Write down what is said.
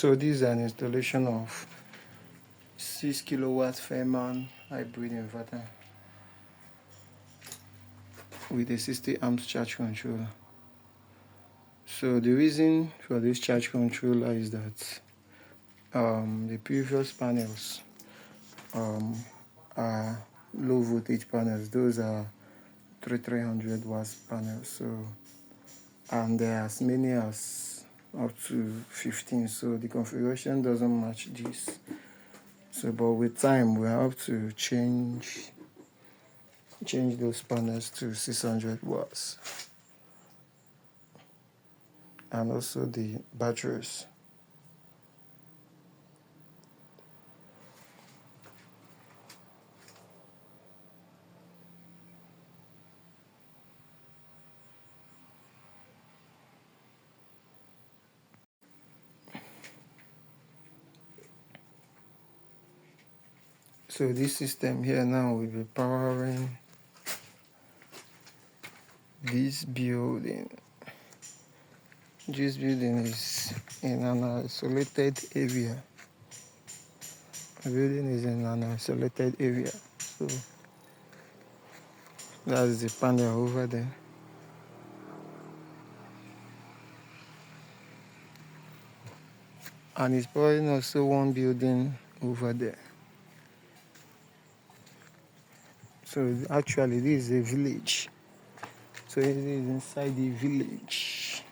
So this is an installation of 6 kilowatt Fairman hybrid inverter with a 60 amps charge controller. So the reason for this charge controller is that the previous panels are low voltage panels. Those are 300 watts panels. So, and there are as many as up to 15. So the configuration doesn't match this. So, but with time we have to change those panels to 600 watts, and also the batteries. So this system here now will be powering this building. This building is in an isolated area. The building is in an isolated area. So that's the panel over there. And it's powering also one building over there. So actually this is a village. So it is inside the village.